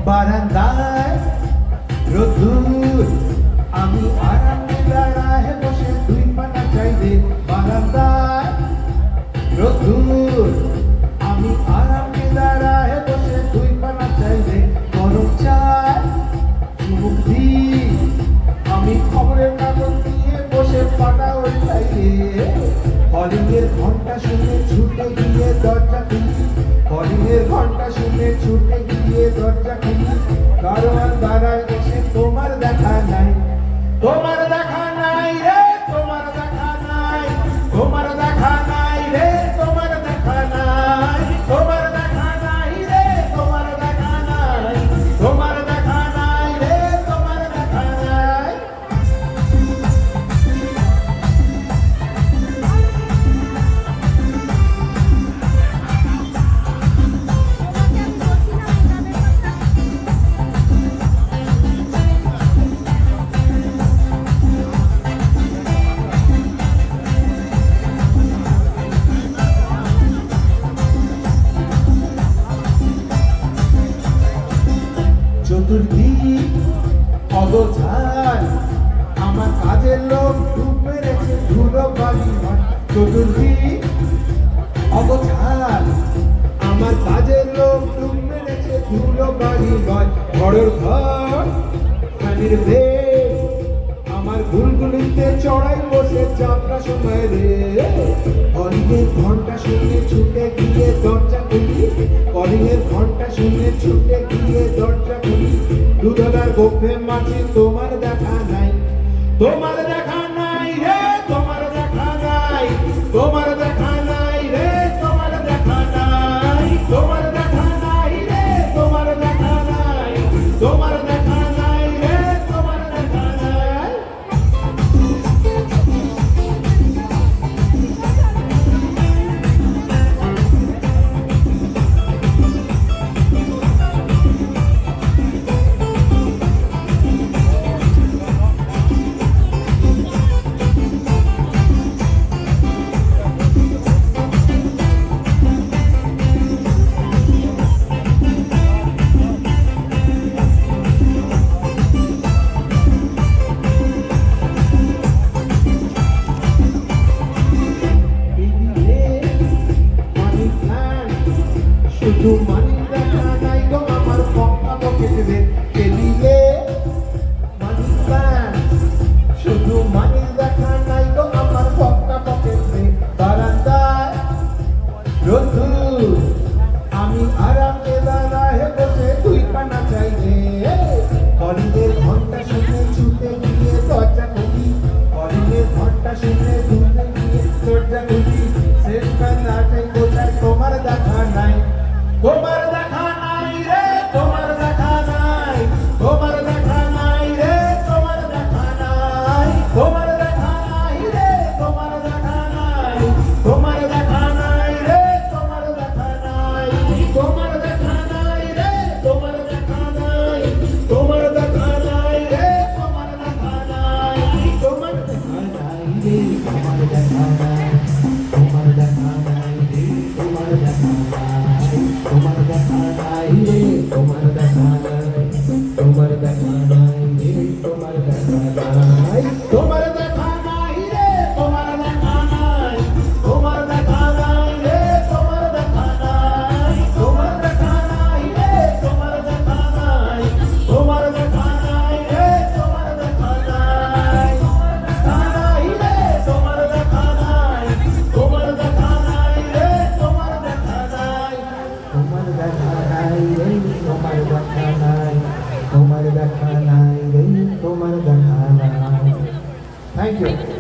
বারান্দায় রোদ্দুর আমি আরামে দাঁড়ায় বসে দুই পানা চাই রে বারান্দায় রোদ্দুর আমি আরামে দাঁড়ায় বসে দুই পানা চাই রে গরম চায় চুমুক দিই আমি খবরের কাগজ দিয়ে বসে পাটা ওঠাই রে কলিংয়ের ঘন্টা শুনে ছুটে গিয়ে দরজা খুলি কলিংয়ের ঘন্টা শুনে ছুটে গিয়ে দরজা খুলি দারোয়ান দাঁড়ায় এসে তোমার দেখা নাই তোমার দেখা নাই রে তোমার দেখা নাই তোমার দেখা নাই রে তোমার দেখা নাই তোমার দেখা নাই রে তোমার দেখা নাই তোমার দেখা নাই রে তোমার দেখা নাই চতুর্দিক অগোছাল আমার কাজের লোক ডুব মেরেছে ধুলো বালি চতুর্দিক অগোছাল আমার কাজের লোক ডুব মেরেছে ধুলো বালি ঘরের ঘর পানির বেশ আমার গুলগুলিতে চড়াই বসে যাত্রা সময় রে কলিংয়ের ঘন্টা শুনে ছুটে গিয়ে দরজা খুলি কলিংয়ের ঘন্টা শুনে ছুটে গিয়ে দরজা খুলি দুধলার গোফে মাছি তোমার দেখা নাই তোমার দেখা নাই রে তোমার দেখা নাই তোমার দেখা নাই রে তোমার দেখা নাই তোমার দেখা নাই রে তোমার দেখা নাই তোমার দেখা নাই রে তোমার দেখা নাই শুধু মানি দেখা নাই গো আমার পক্কা পকেটে টেবিলে মানি প্ল্যান শুধু মানি দেখা নাই গো আমার পক্কা পকেটে বারান্দায় রোদ্দুর আমি আরামে দাঁড়ায় বসে দুই পানা চাই রে কলিংয়ের ঘন্টা শুনে ছুটে গিয়ে দরজা খুলি কলিংয়ের ঘন্টা শুনে ছুটে গিয়ে দরজা খুলি শেষ বেলাটাই কোথায় তোমার দেখা নাই তোমার দেখা নাই রে তোমার দেখা নাই তোমার দেখা নাই রে তোমার দেখা নাই তোমার দেখা নাই রে তোমার দেখা নাই তোমার দেখা নাই রে তোমার দেখা নাই তোমার দেখা নাই রে তোমার দেখা নাই তোমার দেখা নাই রে তোমার দেখা নাই তোমার দেখা নাই রে তোমার দেখা নাই তোমার দেখা নাই রে তোমার দেখা নাই তোমার দেখা নাই রে তোমার দেখা নাই তোমার দেখা নাই রে তোমার দেখা নাই তোমার দেখা নাই রে তোমার দেখা নাই তোমার দেখা নাই রে তোমার দেখা নাই তোমার দেখা নাই রে তোমার দেখা নাই তোমার দেখা নাই রে তোমার দেখা নাই দেখা নাই রে তোমার দেখা নাই তোমার দেখা নাই রে তোমার দেখা নাই তোমার দেখা নাই রে তোমার দেখা নাই তোমার দেখা নাই রে তোমার দেখা নাই থ্যাংক ইউ